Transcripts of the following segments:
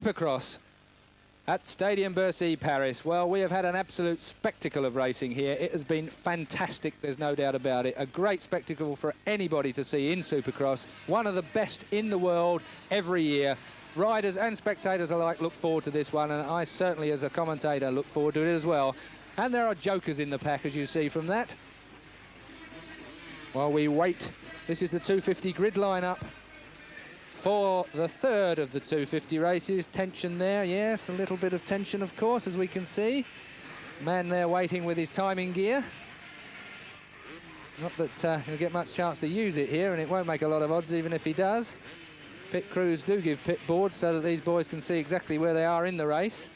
Supercross at Stadium Bercy, Paris. Well, we have had an absolute spectacle of racing here. It has been fantastic, there's no doubt about it. A great spectacle for anybody to see in Supercross. One of the best in the world every year. Riders and spectators alike look forward to this one, and I certainly, as a commentator, look forward to it as well. And there are jokers in the pack, as you see from that. While we wait, this is the 250 grid lineup for the third of the 250 races. Tension there, yes, a little bit of tension, of course, as we can see. Man there waiting with his timing gear. Not that he'll get much chance to use it here, and it won't make a lot of odds even if he does. Pit crews do give pit boards so that these boys can see exactly where they are in the race.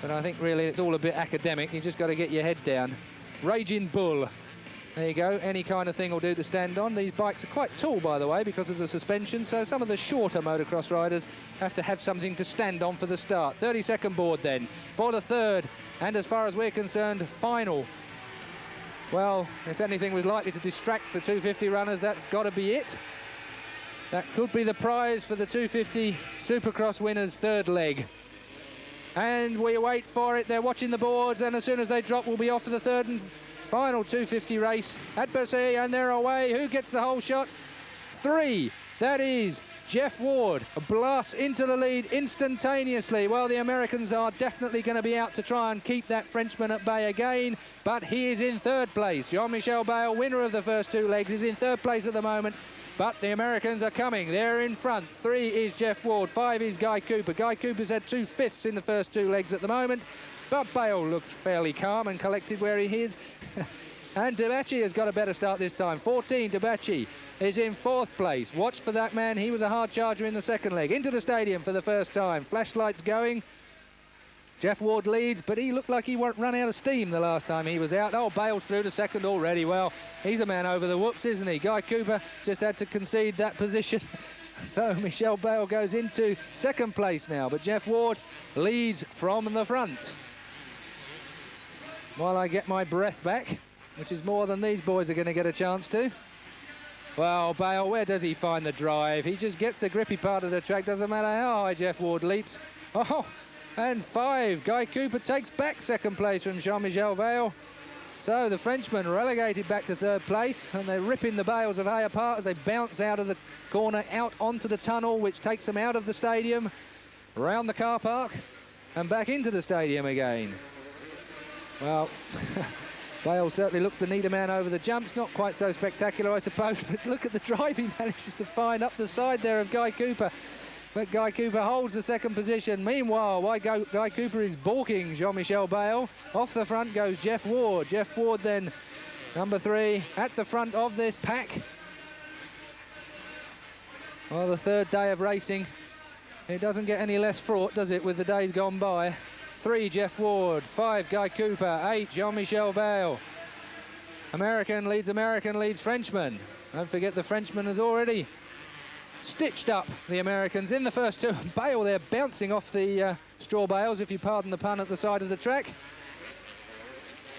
But I think really it's all a bit academic. You've just got to get your head down. Raging Bull. There you go, any kind of thing will do to stand on. These bikes are quite tall, by the way, because of the suspension, so some of the shorter motocross riders have to have something to stand on for the start. 30-second board then for the third, and as far as we're concerned, final. Well, if anything was likely to distract the 250 runners, that's got to be it. That could be the prize for the 250 Supercross winners' third leg. And we wait for it. They're watching the boards, and as soon as they drop, we'll be off for the third and final 250 race at Bercy, and they're away. Who gets the whole shot? 3. That is Jeff Ward. Blasts into the lead instantaneously. Well, the Americans are definitely going to be out to try and keep that Frenchman at bay again, but he is in third place. Jean-Michel Bayle, winner of the first 2 legs, is in third place at the moment. But the Americans are coming. They're in front. 3 is Jeff Ward. 5 is Guy Cooper. Guy Cooper's had 2/5 in the first 2 legs at the moment. But Bayle looks fairly calm and collected where he is. And Debachi has got a better start this time. 14, Debachi is in 4th place. Watch for that man. He was a hard charger in the second leg. Into the stadium for the first time. Flashlights going. Jeff Ward leads, but he looked like he won't run out of steam the last time he was out. Oh, Bayle's through to second already. Well, he's a man over the whoops, isn't he? Guy Cooper just had to concede that position. So Michel Bayle goes into second place now, but Jeff Ward leads from the front. While I get my breath back, which is more than these boys are going to get a chance to. Well, Bayle, where does he find the drive? He just gets the grippy part of the track. Doesn't matter how high Jeff Ward leaps. Oh, and 5. Guy Cooper takes back second place from Jean-Michel Bayle. So the Frenchman relegated back to third place, and they're ripping the bales of hay apart as they bounce out of the corner, out onto the tunnel, which takes them out of the stadium, round the car park, and back into the stadium again. Well, Bayle certainly looks the neater man over the jumps. Not quite so spectacular, I suppose, but look at the drive he manages to find up the side there of Guy Cooper. But Guy Cooper holds the second position. Meanwhile, Guy Cooper is balking Jean-Michel Bayle. Off the front goes Jeff Ward. Jeff Ward then, number 3, at the front of this pack. Well, the third day of racing. It doesn't get any less fraught, does it, with the days gone by. 3, Jeff Ward. 5, Guy Cooper. 8, Jean-Michel Bayle. American leads Frenchman. Don't forget the Frenchman has already stitched up the Americans in the first 2. Bayle there bouncing off the straw bales, if you pardon the pun, at the side of the track.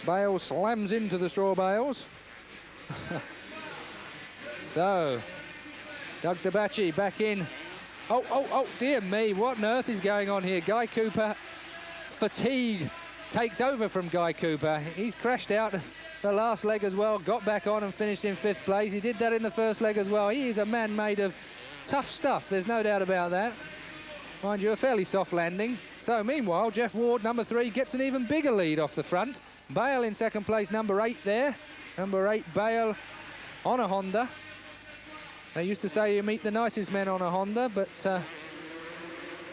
Bayle slams into the straw bales. So, Doug Debachi back in. Oh, dear me, what on earth is going on here? Guy Cooper, fatigue takes over from Guy Cooper. He's crashed out of the last leg as well, got back on and finished in 5th place. He did that in the first leg as well. He is a man made of tough stuff, there's no doubt about that. Mind you, a fairly soft landing. So meanwhile, Jeff Ward, number 3, gets an even bigger lead off the front. Bayle in second place, number 8 there. Number 8, Bayle on a Honda. They used to say you meet the nicest men on a Honda, but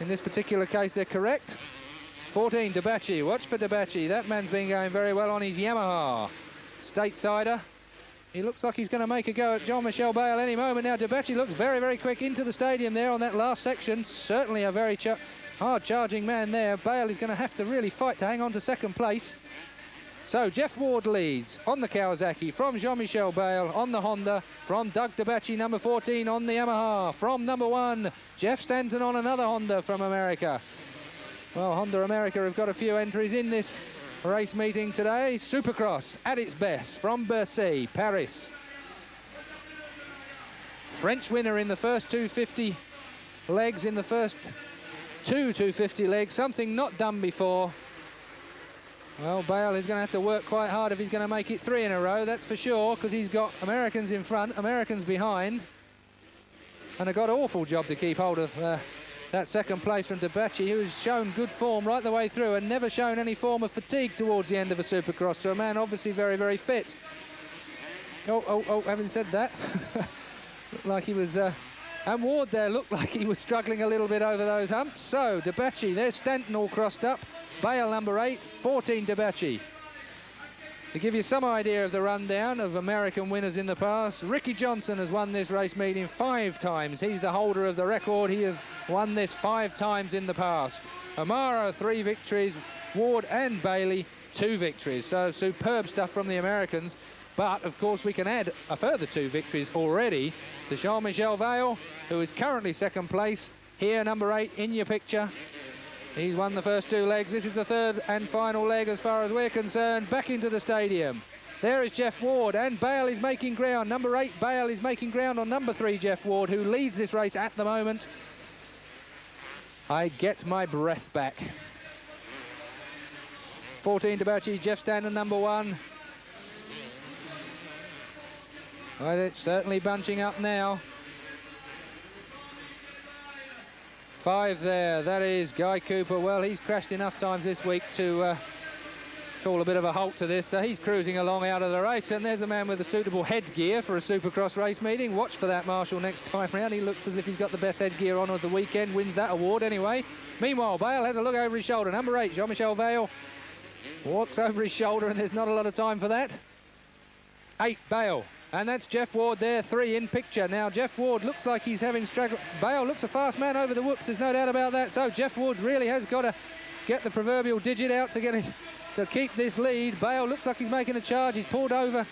in this particular case, they're correct. 14, Debachi. Watch for Debachi. That man's been going very well on his Yamaha. Statesider. He looks like he's going to make a go at Jean-Michel Bayle any moment now. Debachi looks very, very quick into the stadium there on that last section. Certainly a very hard-charging man there. Bayle is going to have to really fight to hang on to second place. So Jeff Ward leads on the Kawasaki from Jean-Michel Bayle on the Honda, from Doug Debachi, number 14, on the Yamaha, from number 1, Jeff Stanton on another Honda from America. Well, Honda America have got a few entries in this race meeting today. Supercross at its best from Bercy, Paris. French winner in the first 250 legs in the first Two 250 legs, something not done before. Well, Bale is going to have to work quite hard if he's going to make it 3 in a row, that's for sure, because he's got Americans in front, Americans behind. And a god awful job to keep hold of that second place from Debachi, who's shown good form right the way through and never shown any form of fatigue towards the end of a Supercross. So a man obviously very, very fit. Oh, having said that, looked like he was... and Ward there looked like he was struggling a little bit over those humps. So Debachi, there's Stanton all crossed up. Bale number 8, 14 Debachi. To give you some idea of the rundown of American winners in the past, Ricky Johnson has won this race meeting 5 times. He's the holder of the record. He has won this 5 times in the past. Amara, 3 victories. Ward and Bailey, 2 victories. So superb stuff from the Americans. But, of course, we can add a further 2 victories already to Jean-Michel Vale, who is currently 2nd place. Here, number 8 in your picture. He's won the first 2 legs. This is the 3rd and final leg as far as we're concerned. Back into the stadium. There is Jeff Ward, and Bale is making ground. Number 8, Bale is making ground on number 3, Jeff Ward, who leads this race at the moment. I get my breath back. 14 Debachi, Jeff Stanton, number 1. Well, it's certainly bunching up now. 5 there, that is Guy Cooper. Well, he's crashed enough times this week to call a bit of a halt to this. So he's cruising along out of the race, and there's a man with a suitable headgear for a Supercross race meeting. Watch for that, Marshall, next time round. He looks as if he's got the best headgear on of the weekend, wins that award anyway. Meanwhile, Bale has a look over his shoulder. Number 8, Jean-Michel Vale, walks over his shoulder, and there's not a lot of time for that. 8, Bale. And that's Jeff Ward there, 3 in picture. Now, Jeff Ward looks like he's having struggle. Bale looks a fast man over the whoops, there's no doubt about that. So Jeff Ward really has got to get the proverbial digit out to get it, to keep this lead. Bale looks like he's making a charge. He's pulled over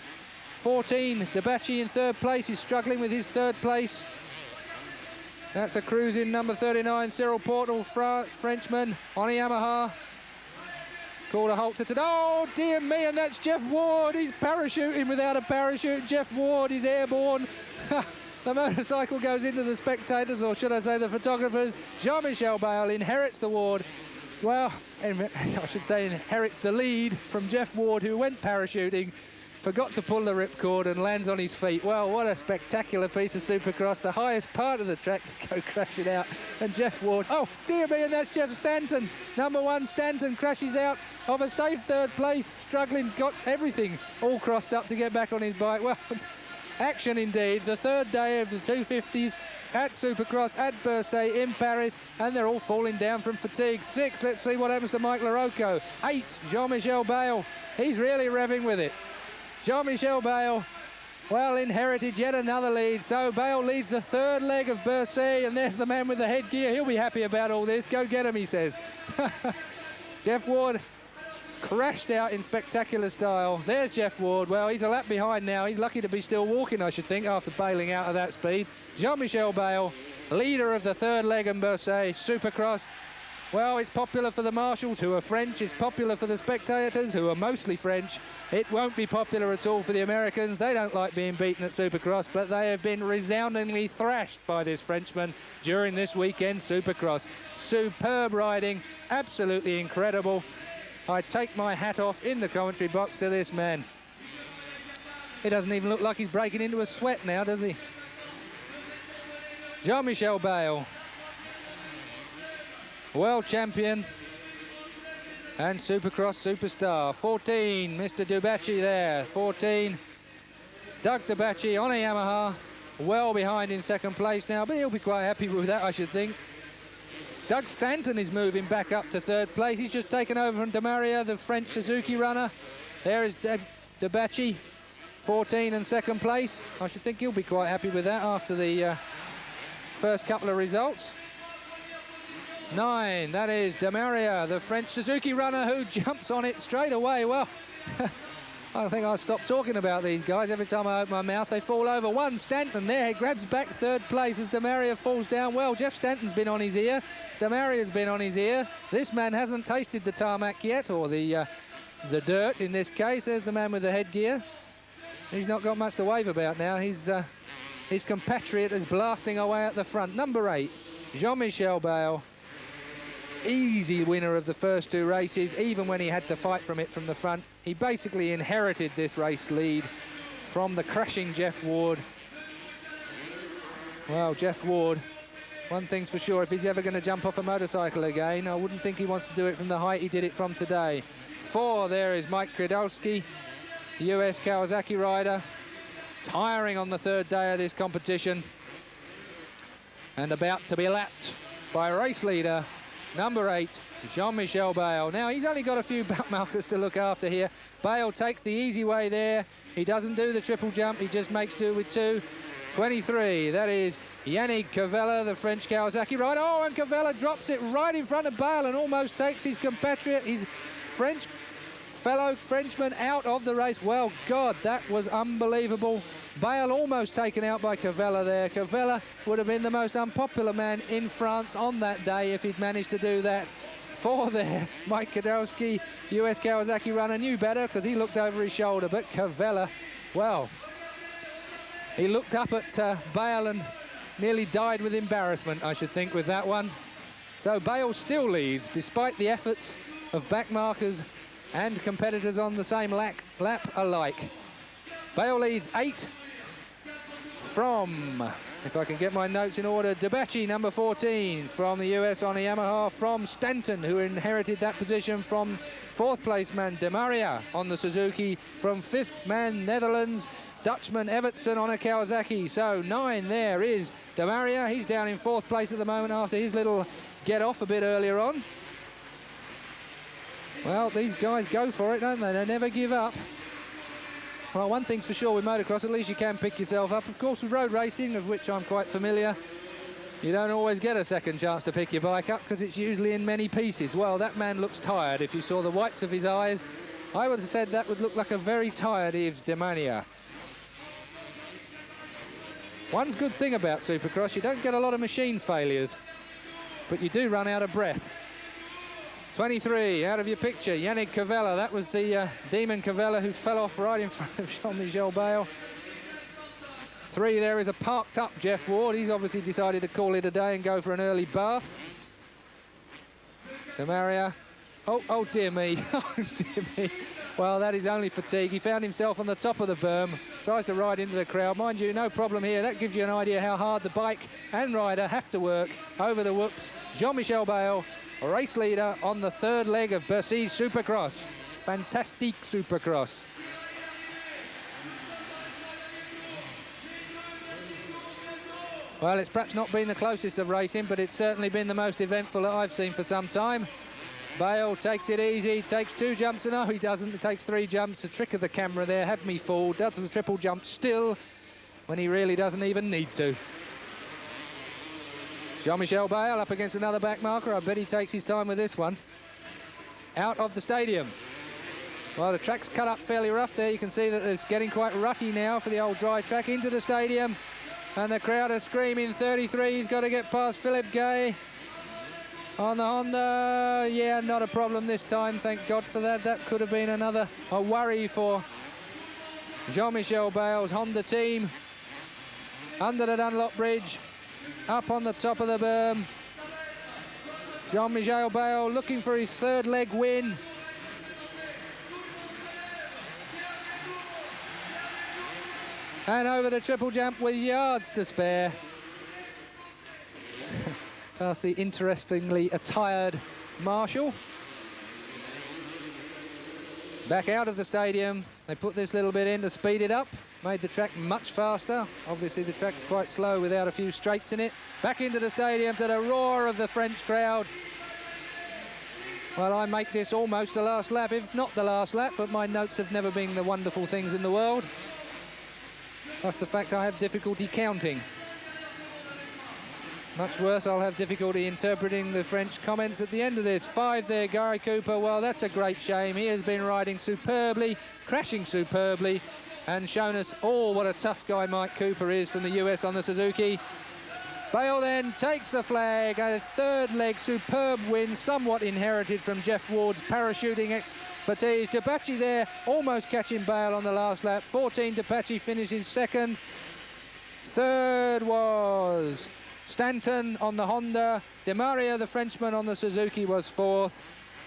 14. Debachi in 3rd place. He's struggling with his 3rd place. That's a cruise in number 39, Cyril Portal, Frenchman, on a Yamaha. Called a halt to today. Oh, dear me, and that's Jeff Ward. He's parachuting without a parachute. Jeff Ward is airborne. The motorcycle goes into the spectators, or should I say the photographers. Jean-Michel Bale inherits the award. Well, I should say inherits the lead from Jeff Ward, who went parachuting, forgot to pull the ripcord and lands on his feet. Well, what a spectacular piece of Supercross. The highest part of the track to go crashing out. And Jeff Ward, oh, dear me, and that's Jeff Stanton. Number 1, Stanton crashes out of a safe 3rd place, struggling, got everything all crossed up to get back on his bike. Well, action indeed. The 3rd day of the 250s at Supercross at Bercy in Paris, and they're all falling down from fatigue. 6, let's see what happens to Mike LaRocco. 8, Jean-Michel Bale. He's really revving with it. Jean-Michel Bale, well, inherited yet another lead. So Bale leads the 3rd leg of Bercy, and there's the man with the headgear. He'll be happy about all this. Go get him, he says. Jeff Ward crashed out in spectacular style. There's Jeff Ward. Well, he's a lap behind now. He's lucky to be still walking, I should think, after bailing out of that speed. Jean-Michel Bale, leader of the 3rd leg in Bercy Supercross. Well, it's popular for the marshals, who are French. It's popular for the spectators, who are mostly French. It won't be popular at all for the Americans. They don't like being beaten at Supercross, but they have been resoundingly thrashed by this Frenchman during this weekend Supercross. Superb riding, absolutely incredible. I take my hat off in the commentary box to this man. He doesn't even look like he's breaking into a sweat now, does he? Jean-Michel Bale, world champion and Supercross superstar. 14, Mr. Debachi there. 14, Doug Debachi on a Yamaha, well behind in 2nd place now, but he'll be quite happy with that, I should think. Doug Stanton is moving back up to 3rd place. He's just taken over from Demaria, the French Suzuki runner. There is Debachi, 14 and 2nd place. I should think he'll be quite happy with that after the first couple of results. 9, that is Demaria, the French Suzuki runner, who jumps on it straight away. Well, I think I'll stop talking about these guys. Every time I open my mouth, they fall over. 1, Stanton there, grabs back 3rd place as Demaria falls down. Well, Jeff Stanton's been on his ear. Demaria's been on his ear. This man hasn't tasted the tarmac yet, or the dirt in this case. There's the man with the headgear. He's not got much to wave about now. His compatriot is blasting away at the front. Number 8, Jean-Michel Bale. easy winner of the first two races, even when he had to fight from it from the front. He basically inherited this race lead from the crashing Jeff Ward. Well, Jeff Ward, one thing's for sure, if he's ever going to jump off a motorcycle again, I wouldn't think he wants to do it from the height he did it from today. 4 there is Mike Kwiatkowski, the US Kawasaki rider, tiring on the third day of this competition and about to be lapped by race leader number 8, Jean-Michel Bayle. Now, he's only got a few back markers to look after here. Bayle takes the easy way there. He doesn't do the triple jump. He just makes do with 2. 23, that is Yannick Cavella, the French Kawasaki rider. Oh, and Cavella drops it right in front of Bayle and almost takes his compatriot, his fellow Frenchman, out of the race. Well, God, that was unbelievable. Bayle almost taken out by Cavella there. Cavella would have been the most unpopular man in France on that day if he'd managed to do that. 4 there, Mike Kwiatkowski, US Kawasaki runner, knew better because he looked over his shoulder, but Cavella, well, he looked up at Bayle and nearly died with embarrassment, I should think, with that one. So Bayle still leads, despite the efforts of backmarkers and competitors on the same lap alike. Bayle leads 8 from, if I can get my notes in order, Debachi, number 14, from the US on a Yamaha, from Stanton, who inherited that position from 4th place man De Maria on the Suzuki, from 5th man Netherlands, Dutchman Evertson on a Kawasaki. So 9 there is De Maria. He's down in 4th place at the moment after his little get off a bit earlier on. Well, these guys go for it, don't they? They never give up. Well, one thing's for sure with motocross, at least you can pick yourself up. Of course, with road racing, of which I'm quite familiar, you don't always get a second chance to pick your bike up because it's usually in many pieces. Well, that man looks tired. If you saw the whites of his eyes, I would have said that would look like a very tired Yves Demania. One good thing about Supercross, you don't get a lot of machine failures, but you do run out of breath. 23, out of your picture, Yannick Cavella. That was the Demon Cavella who fell off right in front of Jean-Michel Bayle. 3 there is a parked up Jeff Ward. He's obviously decided to call it a day and go for an early bath. De Maria. Oh dear me, oh dear me. Well, that is only fatigue. He found himself on the top of the berm, tries to ride into the crowd. Mind you, no problem here. That gives you an idea how hard the bike and rider have to work over the whoops. Jean-Michel Bayle, race leader on the 3rd leg of Bercy Supercross. Fantastic Supercross. Well, it's perhaps not been the closest of racing, but it's certainly been the most eventful that I've seen for some time. Bayle takes it easy, takes 2 jumps. No, he doesn't. It takes 3 jumps. The trick of the camera there had me fooled. Does the triple jump still when he really doesn't even need to. Jean-Michel Bayle up against another back marker. I bet he takes his time with this one. Out of the stadium. Well, the track's cut up fairly rough there. You can see that it's getting quite rutty now for the old dry track. Into the stadium. And the crowd are screaming 33. He's got to get past Philip Gay. On the Honda, yeah, not a problem this time, thank God for that. That could have been a worry for Jean-Michel Bayle's Honda team. Under the Dunlop Bridge, up on the top of the berm. Jean-Michel Bayle looking for his 3rd leg win. And over the triple jump with yards to spare. Past the interestingly attired Marshall. Back out of the stadium. They put this little bit in to speed it up. Made the track much faster. Obviously the track's quite slow without a few straights in it. Back into the stadium to the roar of the French crowd. Well, I make this almost the last lap, if not the last lap, but my notes have never been the wonderful things in the world. Plus the fact I have difficulty counting. Much worse, I'll have difficulty interpreting the French comments at the end of this. 5 there, Gary Cooper. Well, that's a great shame. He has been riding superbly, crashing superbly, and shown us all what a tough guy Mike Cooper is from the US on the Suzuki. Bayle then takes the flag, a 3rd leg superb win, somewhat inherited from Jeff Ward's parachuting expertise. Debachi there, almost catching Bayle on the last lap. 14, Debachi finishes 2nd. 3rd was Stanton on the Honda. Demaria, the Frenchman, on the Suzuki was 4th.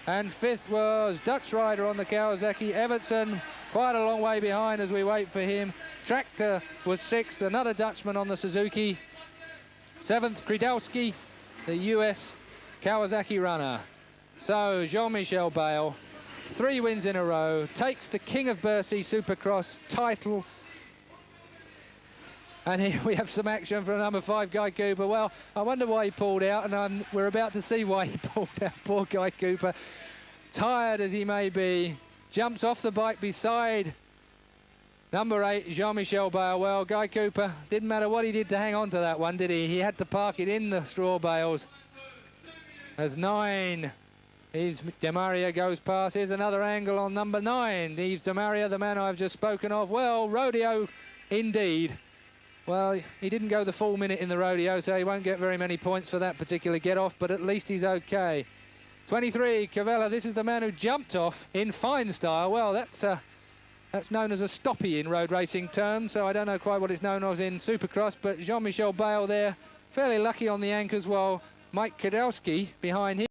And 5th was Dutch rider on the Kawasaki, Evertson, quite a long way behind as we wait for him. Tractor was 6th, another Dutchman on the Suzuki. 7th, Kridowski, the US Kawasaki runner. So Jean-Michel Bayle, 3 wins in a row, takes the King of Bercy Supercross title. And here we have some action for number 5, Guy Cooper. Well, I wonder why he pulled out, and we're about to see why he pulled out. Poor Guy Cooper, tired as he may be, jumps off the bike beside number 8, Jean-Michel Bayle. Well, Guy Cooper, didn't matter what he did to hang on to that one, did he? He had to park it in the straw bales. As 9, Yves Demaria goes past. Here's another angle on number 9, Yves Demaria, the man I've just spoken of. Well, rodeo indeed. Well, he didn't go the full minute in the rodeo, so he won't get very many points for that particular get-off, but at least he's okay. 23, Cavella, this is the man who jumped off in fine style. Well, that's known as a stoppie in road racing terms, so I don't know quite what it's known as in Supercross, but Jean-Michel Bayle there, fairly lucky on the anchors, while Mike Kwiatkowski behind him.